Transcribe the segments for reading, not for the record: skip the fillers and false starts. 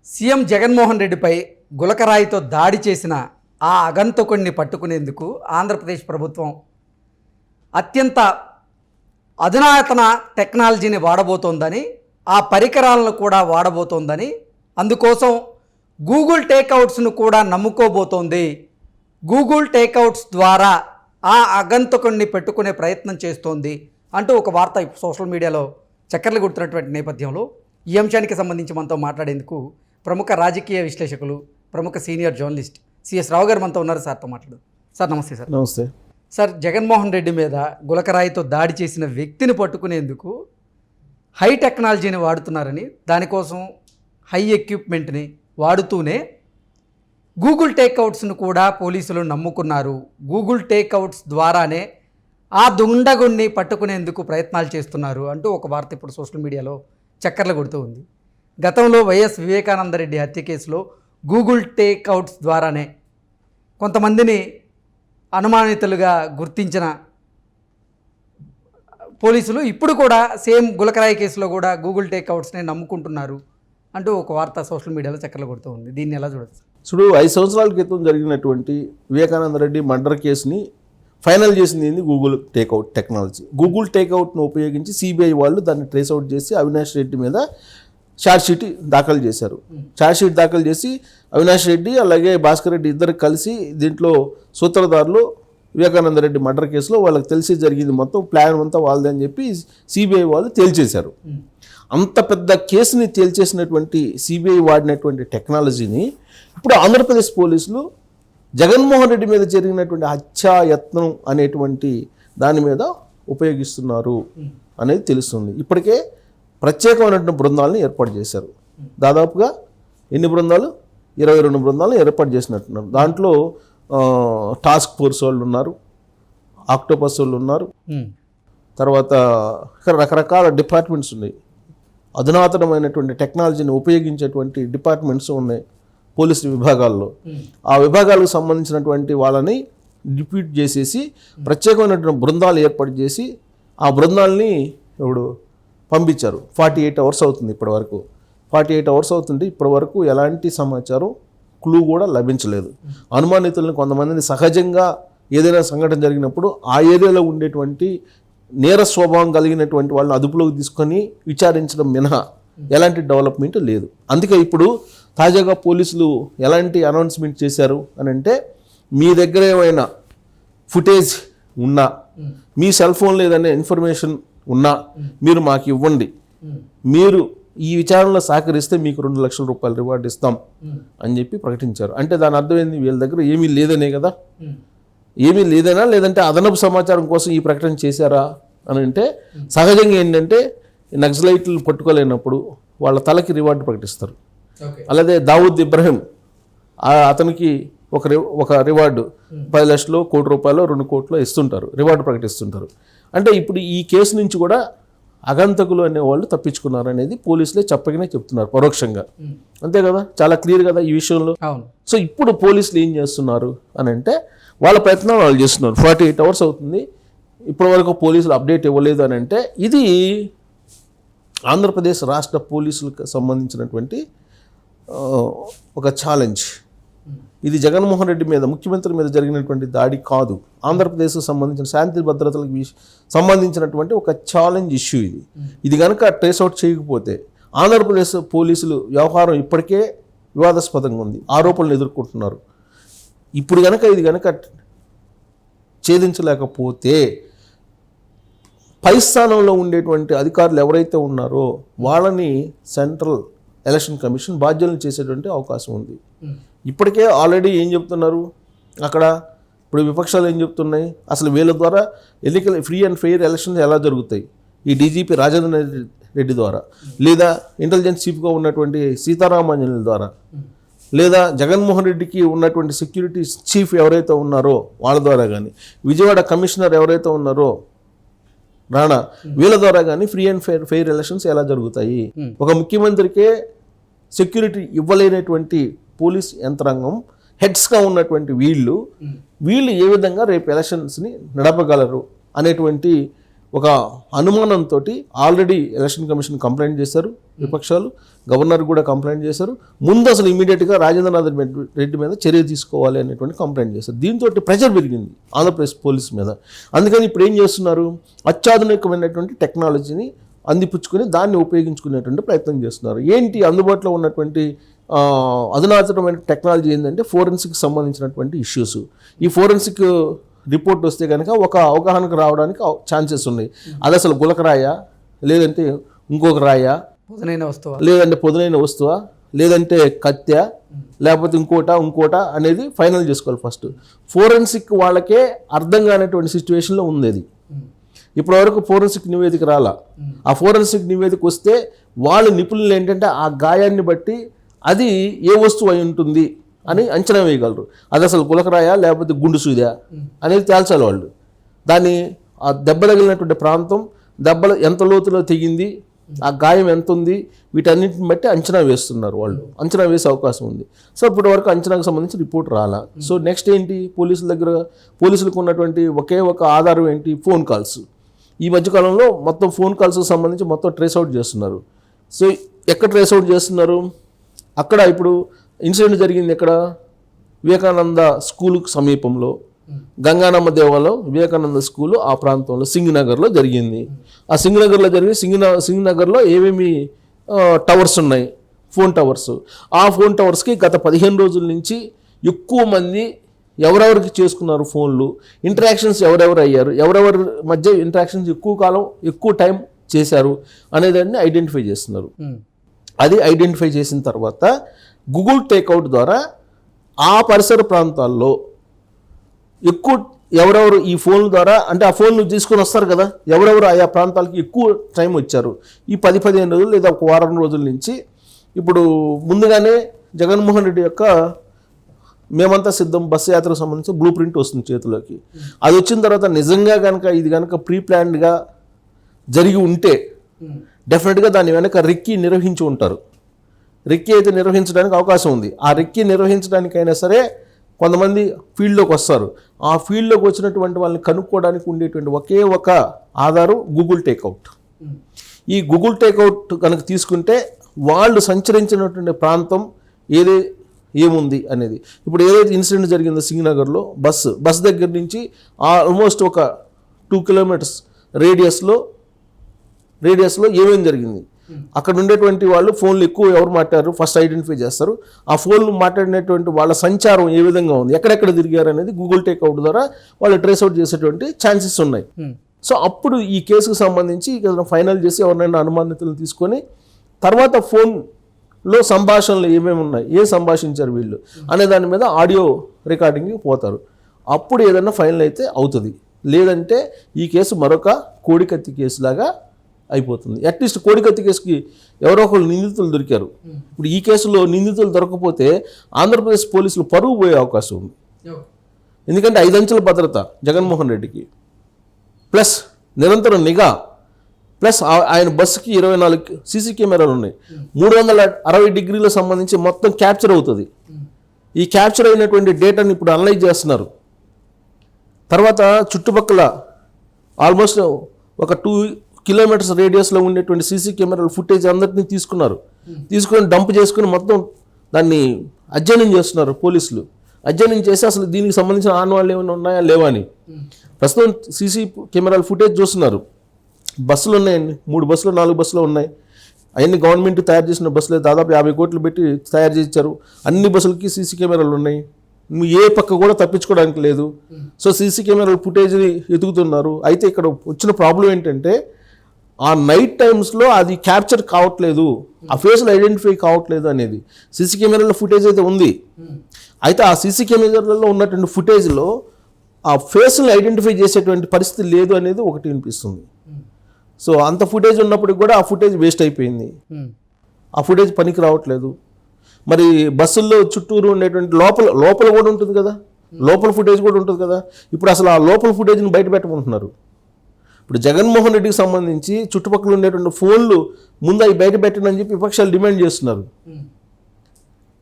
CM Jaganmohan రెడ్డిపై గులకరాయితో దాడి చేసిన ఆ అగంతకుణ్ణి పట్టుకునేందుకు ఆంధ్రప్రదేశ్ ప్రభుత్వం అత్యంత అధునాతన టెక్నాలజీని వాడబోతోందని, ఆ పరికరాలను కూడా వాడబోతోందని, అందుకోసం గూగుల్ టేక్అవుట్స్ను కూడా నమ్ముకోబోతోంది. గూగుల్ టేక్అవుట్స్ ద్వారా ఆ అగంతకుణ్ణి పెట్టుకునే ప్రయత్నం చేస్తోంది అంటూ ఒక వార్త సోషల్ మీడియాలో చక్కర్లు కొడుతున్నటువంటి నేపథ్యంలో ఈ అంశానికి సంబంధించి మనతో మాట్లాడేందుకు ప్రముఖ రాజకీయ విశ్లేషకులు, ప్రముఖ సీనియర్ జర్నలిస్ట్ సిఎస్ రావు గారు మనతో ఉన్నారు. సార్తో మాట్లాడదు. సార్ నమస్తే. సార్ నమస్తే. సార్, జగన్మోహన్ రెడ్డి మీద గులకరాయితో దాడి చేసిన వ్యక్తిని పట్టుకునేందుకు హై టెక్నాలజీని వాడుతున్నారని, దానికోసం హై ఎక్విప్మెంట్ని వాడుతూనే గూగుల్ టేక్అవుట్స్ను కూడా పోలీసులు నమ్ముకున్నారు. గూగుల్ టేక్అవుట్స్ ద్వారానే ఆ దుండగుణ్ణి పట్టుకునేందుకు ప్రయత్నాలు చేస్తున్నారు అంటూ ఒక వార్త ఇప్పుడు సోషల్ మీడియాలో చక్కర్లు కొడుతూ ఉంది. గతంలో వైఎస్ వివేకానందరెడ్డి హత్య కేసులో గూగుల్ టేక్అవుట్స్ ద్వారానే కొంతమందిని అనుమానితులుగా గుర్తించిన పోలీసులు ఇప్పుడు కూడా సేమ్ గులకరాయి కేసులో కూడా గూగుల్ టేక్అవుట్స్నే నమ్ముకుంటున్నారు అంటూ ఒక వార్త సోషల్ మీడియాలో చక్కర్లు కొడుతూ ఉంది. దీన్ని ఎలా చూడొచ్చు? చూడు, 5 సంవత్సరాల క్రితం జరిగినటువంటి వివేకానందరెడ్డి మర్డర్ కేసుని ఫైనల్ చేసింది గూగుల్ టేక్అవుట్ టెక్నాలజీ. గూగుల్ టేక్అవుట్ను ఉపయోగించి సిబిఐ వాళ్ళు దాన్ని ట్రేస్అవుట్ చేసి అవినాష్ రెడ్డి మీద ఛార్జ్షీట్ దాఖలు చేశారు. ఛార్జ్షీట్ దాఖలు చేసి అవినాష్ రెడ్డి అలాగే భాస్కర్ రెడ్డి ఇద్దరు కలిసి దీంట్లో సూత్రధారులు వివేకానందరెడ్డి మర్డర్ కేసులో వాళ్ళకి తెలిసి జరిగింది, మొత్తం ప్లాన్ అంతా వాళ్ళదే అని చెప్పి సిబిఐ వాళ్ళు తేల్చేశారు. అంత పెద్ద కేసుని తేల్చేసినటువంటి సిబిఐ వాడినటువంటి టెక్నాలజీని ఇప్పుడు ఆంధ్రప్రదేశ్ పోలీసులు జగన్మోహన్ రెడ్డి మీద జరిగినటువంటి హత్యాయత్నం అనేటువంటి దాని మీద ఉపయోగిస్తున్నారు అనేది తెలుస్తుంది. ఇప్పటికే ప్రత్యేకమైనటువంటి బృందాలను ఏర్పాటు చేశారు. దాదాపుగా ఎన్ని బృందాలు? 22 బృందాలను ఏర్పాటు చేసినట్టున్నారు. దాంట్లో టాస్క్ ఫోర్స్ వాళ్ళు ఉన్నారు, ఆక్టోపస్ వాళ్ళు ఉన్నారు, తర్వాత రకరకాల డిపార్ట్మెంట్స్ ఉన్నాయి. అధునాతనమైనటువంటి టెక్నాలజీని ఉపయోగించేటువంటి డిపార్ట్మెంట్స్ ఉన్నాయి పోలీసు విభాగాల్లో. ఆ విభాగాలకు సంబంధించినటువంటి వాళ్ళని డిప్యూట్ చేసేసి ప్రత్యేకమైనటువంటి బృందాలు ఏర్పాటు చేసి ఆ బృందాలని ఇప్పుడు పంపించారు. 48 అవర్స్ అవుతుంది ఇప్పటి వరకు. 48 అవర్స్ అవుతుంది, ఇప్పటి వరకు ఎలాంటి సమాచారం క్లూ కూడా లభించలేదు. అనుమానితులను కొంతమందిని సహజంగా ఏదైనా సంఘటన జరిగినప్పుడు ఆ ఏరియాలో ఉండేటువంటి నేర స్వభావం కలిగినటువంటి వాళ్ళని అదుపులోకి తీసుకొని విచారించడం మినహా ఎలాంటి డెవలప్మెంట్ లేదు. అందుకే ఇప్పుడు తాజాగా పోలీసులు ఎలాంటి అనౌన్స్మెంట్ చేశారు అని అంటే, మీ దగ్గర ఏమైనా ఫుటేజ్ ఉన్నా, మీ సెల్ ఫోన్లో ఏదైనా ఇన్ఫర్మేషన్ ఉన్నా మీరు మాకు ఇవ్వండి, మీరు ఈ విచారణలో సహకరిస్తే మీకు 2 లక్షల రూపాయలు రివార్డు ఇస్తాం అని చెప్పి ప్రకటించారు. అంటే దాని అర్థం ఏంది? వీళ్ళ దగ్గర ఏమీ లేదనే కదా. ఏమీ లేదనా, లేదంటే అదనపు సమాచారం కోసం ఈ ప్రకటన చేశారా అని అంటే, సహజంగా ఏంటంటే నక్సలైట్లు పట్టుకోలేనప్పుడు వాళ్ళ తలకి రివార్డు ప్రకటిస్తారు. అలాగే దావూద్ ఇబ్రహీం అతనికి ఒక రివార్డు 10 లక్షలు, 1 కోటి రూపాయలు, 2 కోట్లు ఇస్తుంటారు, రివార్డు ప్రకటిస్తుంటారు. అంటే ఇప్పుడు ఈ కేసు నుంచి కూడా అగంతకులు అనేవాళ్ళు తప్పించుకున్నారు అనేది పోలీసులే చెప్పకనే చెప్తున్నారు పరోక్షంగా. అంతే కదా, చాలా క్లియర్ కదా ఈ విషయంలో. సో ఇప్పుడు పోలీసులు ఏం చేస్తున్నారు అని అంటే, వాళ్ళ ప్రయత్నాలు వాళ్ళు చేస్తున్నారు. 48 అవర్స్ అవుతుంది, ఇప్పటి వరకు పోలీసులు అప్డేట్ ఇవ్వలేదు అని అంటే, ఇది ఆంధ్రప్రదేశ్ రాష్ట్ర పోలీసులకు సంబంధించినటువంటి ఒక ఛాలెంజ్. ఇది జగన్మోహన్ రెడ్డి మీద, ముఖ్యమంత్రి మీద జరిగినటువంటి దాడి కాదు, ఆంధ్రప్రదేశ్కు సంబంధించిన శాంతి భద్రతలకు సంబంధించినటువంటి ఒక ఛాలెంజ్ ఇష్యూ ఇది. ఇది కనుక ట్రేస్అవుట్ చేయకపోతే ఆంధ్రప్రదేశ్ పోలీసులు వ్యవహారం ఇప్పటికే వివాదాస్పదంగా ఉంది, ఆరోపణలు ఎదుర్కొంటున్నారు. ఇప్పుడు కనుక ఇది కనుక ఛేదించలేకపోతే పై స్థానంలో ఉండేటువంటి అధికారులు ఎవరైతే ఉన్నారో వాళ్ళని సెంట్రల్ ఎలక్షన్ కమిషన్ బాధ్యులను చేసేటువంటి అవకాశం ఉంది. ఇప్పటికే ఆల్రెడీ ఏం చెప్తున్నారు అక్కడ, ఇప్పుడు విపక్షాలు ఏం చెప్తున్నాయి, అసలు వీళ్ళ ద్వారా ఎన్నికలు ఫ్రీ అండ్ ఫెయిర్ ఎలక్షన్స్ ఎలా జరుగుతాయి? ఈ డీజీపీ రాజేంద్ర రెడ్డి ద్వారా, లేదా ఇంటెలిజెన్స్ చీఫ్గా ఉన్నటువంటి సీతారామాంజనేయుల ద్వారా, లేదా జగన్మోహన్ రెడ్డికి ఉన్నటువంటి సెక్యూరిటీ చీఫ్ ఎవరైతే ఉన్నారో వాళ్ళ ద్వారా కానీ, విజయవాడ కమిషనర్ ఎవరైతే ఉన్నారో రాణా, వీళ్ళ ద్వారా కానీ ఫ్రీ అండ్ ఫెయిర్ ఎలక్షన్స్ ఎలా జరుగుతాయి? ఒక ముఖ్యమంత్రికే సెక్యూరిటీ ఇవ్వలేనటువంటి పోలీస్ యంత్రాంగం హెడ్స్గా ఉన్నటువంటి వీళ్ళు ఏ విధంగా రేపు ఎలక్షన్స్ని నడపగలరు అనేటువంటి ఒక అనుమానంతో ఆల్రెడీ ఎలక్షన్ కమిషన్ కంప్లైంట్ చేశారు విపక్షాలు, గవర్నర్ కూడా కంప్లైంట్ చేశారు. ముందు అసలు ఇమీడియట్గా రాజేంద్రనాథ్ రెడ్డి మీద చర్య తీసుకోవాలి అనేటువంటి కంప్లైంట్ చేశారు. దీంతో ప్రెషర్ పెరిగింది ఆంధ్రప్రదేశ్ పోలీస్ మీద. అందుకని ఇప్పుడు ఏం చేస్తున్నారు, అత్యాధునికమైనటువంటి టెక్నాలజీని అందిపుచ్చుకొని దాన్ని ఉపయోగించుకునేటువంటి ప్రయత్నం చేస్తున్నారు. ఏంటి అందుబాటులో ఉన్నటువంటి అధునాతనమైన టెక్నాలజీ ఏంటంటే ఫోరెన్సిక్ సంబంధించినటువంటి ఇష్యూస్. ఈ ఫోరెన్సిక్ రిపోర్ట్ వస్తే కనుక ఒక అవగాహనకు రావడానికి ఛాన్సెస్ ఉన్నాయి. అది అసలు గులకరాయా, లేదంటే ఇంకొక రాయా, లేదంటే పొదునైన వస్తువా, లేదంటే కత్య, లేకపోతే ఇంకోట అనేది ఫైనల్ చేసుకోవాలి. ఫస్ట్ ఫోరెన్సిక్ వాళ్ళకే అర్థం కానటువంటి సిచ్యువేషన్లో ఉంది అది. ఇప్పటివరకు ఫోరెన్సిక్ నివేదిక రాలా. ఆ ఫోరెన్సిక్ నివేదిక వస్తే వాళ్ళు నిపుణులు ఏంటంటే ఆ గాయాన్ని బట్టి అది ఏ వస్తువు అయి ఉంటుంది అని అంచనా వేయగలరు. అది అసలు గులకరాయా లేకపోతే గుండు సూదా అనేది తేల్చాలి వాళ్ళు. దాన్ని ఆ దెబ్బ తగిలినటువంటి ప్రాంతం, దెబ్బలు ఎంత లోతులో తెగింది, ఆ గాయం ఎంత ఉంది, వీటన్నిటిని బట్టి అంచనా వేస్తున్నారు వాళ్ళు. అంచనా వేసే అవకాశం ఉంది. సో ఇప్పటి వరకు అంచనాకు సంబంధించి రిపోర్ట్ రాలా. సో నెక్స్ట్ ఏంటి, పోలీసులకు ఉన్నటువంటి ఒకే ఒక ఆధారం ఏంటి, ఫోన్ కాల్స్. ఈ మధ్యకాలంలో మొత్తం ఫోన్ కాల్స్కి సంబంధించి మొత్తం ట్రేస్ అవుట్ చేస్తున్నారు. సో ఎక్కడ ట్రేస్ అవుట్ చేస్తున్నారు, అక్కడ ఇప్పుడు ఇన్సిడెంట్ జరిగింది ఎక్కడ, వివేకానంద స్కూలుకు సమీపంలో, గంగానమ్మ దేవాలయం వివేకానంద స్కూలు ఆ ప్రాంతంలో సింగనగర్లో జరిగింది. ఆ సింగనగర్లో సింగనగర్లో ఏమేమి టవర్స్ ఉన్నాయి, ఫోన్ టవర్స్. ఆ ఫోన్ టవర్స్కి గత 15 రోజుల నుంచి ఎక్కువ మంది ఎవరెవరికి చేసుకున్నారు ఫోన్లు, ఇంటరాక్షన్స్ ఎవరెవరు అయ్యారు, ఎవరెవరి మధ్య ఇంటరాక్షన్స్ ఎక్కువ కాలం ఎక్కువ టైం చేశారు అనేదాన్ని ఐడెంటిఫై చేస్తున్నారు. అది ఐడెంటిఫై చేసిన తర్వాత గూగుల్ టేక్అవుట్ ద్వారా ఆ పరిసర ప్రాంతాల్లో ఎక్కువ ఎవరెవరు ఈ ఫోన్ల ద్వారా, అంటే ఆ ఫోన్లు తీసుకొని వస్తారు కదా, ఎవరెవరు ఆయా ప్రాంతాలకి ఎక్కువ టైం వచ్చారు ఈ 10-15 రోజులు లేదా ఒక వారం రోజుల నుంచి. ఇప్పుడు ముందుగానే జగన్మోహన్ రెడ్డి యొక్క మేమంతా సిద్ధం బస్సు యాత్రకు సంబంధించి బ్లూ ప్రింట్ వస్తుంది చేతిలోకి. అది వచ్చిన తర్వాత నిజంగా కనుక ఇది కనుక ప్రీ ప్లాన్డ్గా జరిగి ఉంటే డెఫినెట్గా దాని వెనక రెక్కి నిర్వహించి ఉంటారు. రెక్కి అయితే నిర్వహించడానికి అవకాశం ఉంది. ఆ రెక్కి నిర్వహించడానికైనా సరే కొంతమంది ఫీల్డ్లోకి వస్తారు. ఆ ఫీల్డ్లోకి వచ్చినటువంటి వాళ్ళని కనుక్కోవడానికి ఉండేటువంటి ఒకే ఒక ఆధారం గూగుల్ టేక్అవుట్. ఈ గూగుల్ టేక్అవుట్ కనుక తీసుకుంటే వాళ్ళు సంచరించినటువంటి ప్రాంతం ఏముంది అనేది. ఇప్పుడు ఏదైతే ఇన్సిడెంట్ జరిగిందో సింగనగర్లో బస్ దగ్గర నుంచి ఆల్మోస్ట్ ఒక 2 కిలోమీటర్స్ రేడియస్లో ఏమేమి జరిగింది, అక్కడ ఉండేటువంటి వాళ్ళు ఫోన్లు ఎక్కువ ఎవరు మాట్లాడారు ఫస్ట్ ఐడెంటిఫై చేస్తారు. ఆ ఫోన్లు మాట్లాడినటువంటి వాళ్ళ సంచారం ఏ విధంగా ఉంది, ఎక్కడెక్కడ తిరిగారు అనేది గూగుల్ టేక్అవుట్ ద్వారా వాళ్ళు ట్రేస్ అవుట్ చేసేటువంటి ఛాన్సెస్ ఉన్నాయి. సో అప్పుడు ఈ కేసుకు సంబంధించి ఫైనల్ చేసి ఎవరినైనా అనుమానితులను తీసుకొని తర్వాత ఫోన్లో సంభాషణలు ఏమేమి ఉన్నాయి, సంభాషించారు వీళ్ళు అనే దాని మీద ఆడియో రికార్డింగ్కి పోతారు. అప్పుడు ఏదైనా ఫైనల్ అయితే అవుతుంది. లేదంటే ఈ కేసు మరొక కోడికత్తి కేసులాగా అయిపోతుంది. అట్లీస్ట్ కోడికత్తి కేసుకి ఎవరో ఒకరు నిందితులు దొరికారు. ఇప్పుడు ఈ కేసులో నిందితులు దొరకకపోతే ఆంధ్రప్రదేశ్ పోలీసులు పరువు పోయే అవకాశం ఉంది. ఎందుకంటే 5 అంచెల భద్రత జగన్మోహన్ రెడ్డికి, ప్లస్ నిరంతరం నిఘా, ప్లస్ ఆయన బస్సుకి 24 సీసీ కెమెరాలు ఉన్నాయి. 360 డిగ్రీలకు సంబంధించి మొత్తం క్యాప్చర్ అవుతుంది. ఈ క్యాప్చర్ అయినటువంటి డేటాని ఇప్పుడు అనలైజ్ చేస్తున్నారు. తర్వాత చుట్టుపక్కల ఆల్మోస్ట్ ఒక 2 కిలోమీటర్స్ రేడియస్లో ఉండేటువంటి సీసీ కెమెరాల ఫుటేజ్ అందరినీ తీసుకొని డంప్ చేసుకుని మొత్తం దాన్ని అధ్యయనం చేస్తున్నారు పోలీసులు. అధ్యయనం చేసి అసలు దీనికి సంబంధించిన ఆనవాళ్ళు ఏమైనా ఉన్నాయా లేవా అని ప్రస్తుతం సీసీ కెమెరాల ఫుటేజ్ చూస్తున్నారు. బస్సులు ఉన్నాయండి, 3 బస్సులు 4 బస్సులు ఉన్నాయి. అవన్నీ గవర్నమెంట్ తయారు చేసిన బస్సులే, దాదాపు 50 కోట్లు పెట్టి తయారు చేయించారు. అన్ని బస్సులకి సీసీ కెమెరాలు ఉన్నాయి. ఏ పక్క కూడా తప్పించుకోవడానికి లేదు. సో సీసీ కెమెరాల ఫుటేజ్ని ఎదుగుతున్నారు. అయితే ఇక్కడ వచ్చిన ప్రాబ్లం ఏంటంటే ఆ నైట్ టైమ్స్లో అది క్యాప్చర్ కావట్లేదు, ఆ ఫేస్లు ఐడెంటిఫై కావట్లేదు అనేది. సీసీ కెమెరాల ఫుటేజ్ అయితే ఉంది. అయితే ఆ సీసీ కెమెరాలలో ఉన్నటువంటి ఫుటేజ్లో ఆ ఫేస్ని ఐడెంటిఫై చేసేటువంటి పరిస్థితి లేదు అనేది ఒకటి వినిపిస్తుంది. సో అంత ఫుటేజ్ ఉన్నప్పటికి కూడా ఆ ఫుటేజ్ వేస్ట్ అయిపోయింది. ఆ ఫుటేజ్ పనికి రావట్లేదు. మరి బస్సుల్లో చుట్టూరు ఉండేటువంటి లోపల కూడా ఉంటుంది కదా, లోపల ఫుటేజ్ కూడా ఉంటుంది కదా. ఇప్పుడు అసలు ఆ లోపల ఫుటేజ్ని బయట పెట్టమంటున్నారు. ఇప్పుడు జగన్మోహన్ రెడ్డికి సంబంధించి చుట్టుపక్కల ఉండేటువంటి ఫోన్లు ముందు అవి బయట పెట్టండి అని చెప్పి విపక్షాలు డిమాండ్ చేస్తున్నారు.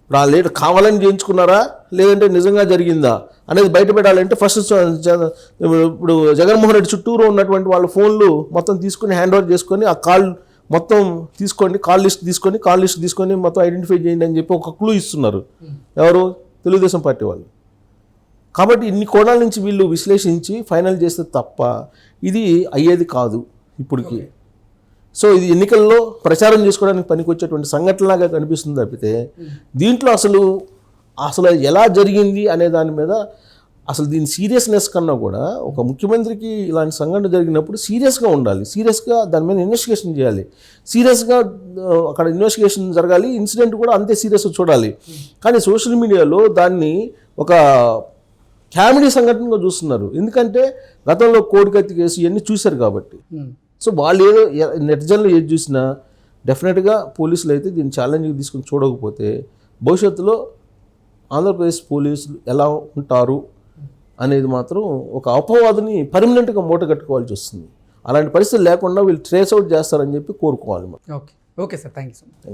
ఇప్పుడు ఆ లీడర్ కావాలని చేయించుకున్నారా లేదంటే నిజంగా జరిగిందా అనేది బయట పెట్టాలంటే ఫస్ట్ ఇప్పుడు జగన్మోహన్ రెడ్డి చుట్టూరు ఉన్నటువంటి వాళ్ళ ఫోన్లు మొత్తం తీసుకుని హ్యాండ్ ఓవర్ చేసుకొని ఆ కాల్ మొత్తం తీసుకోండి, కాల్ లిస్ట్ తీసుకొని మొత్తం ఐడెంటిఫై చేయండి అని చెప్పి ఒక క్లూ ఇస్తున్నారు. ఎవరు? తెలుగుదేశం పార్టీ వాళ్ళు. కాబట్టి ఇన్ని కోణాల నుంచి వీళ్ళు విశ్లేషించి ఫైనల్ చేస్తే తప్ప ఇది అయ్యేది కాదు ఇప్పటికి. సో ఇది ఎన్నికల్లో ప్రచారం చేసుకోవడానికి పనికొచ్చేటువంటి సంఘటనలాగా కనిపిస్తుంది తప్పితే దీంట్లో అసలు ఎలా జరిగింది అనే దాని మీద అసలు దీని సీరియస్నెస్ కన్నా కూడా ఒక ముఖ్యమంత్రికి ఇలాంటి సంఘటన జరిగినప్పుడు సీరియస్గా ఉండాలి, సీరియస్గా దాని మీద ఇన్వెస్టిగేషన్ చేయాలి, సీరియస్గా అక్కడ ఇన్వెస్టిగేషన్ జరగాలి, ఇన్సిడెంట్ కూడా అంతే సీరియస్గా చూడాలి. కానీ సోషల్ మీడియాలో దాన్ని ఒక కామెడీ సంఘటనగా చూస్తున్నారు. ఎందుకంటే గతంలో కోడికత్తి కేసు ఇవన్నీ చూశారు కాబట్టి. సో వాళ్ళు ఏదో నెటిజన్లు ఏది చూసినా డెఫినెట్గా పోలీసులు అయితే దీన్ని ఛాలెంజ్గా తీసుకుని చూడకపోతే భవిష్యత్తులో ఆంధ్రప్రదేశ్ పోలీసులు ఎలా ఉంటారు అనేది మాత్రం ఒక అపవాదుని పర్మనెంట్గా మూట కట్టుకోవాల్సి వస్తుంది. అలాంటి పరిస్థితులు లేకుండా వీళ్ళు ట్రేస్ అవుట్ చేస్తారని చెప్పి కోరుకోవాలి. Okay sir, thank you so much. Thank you.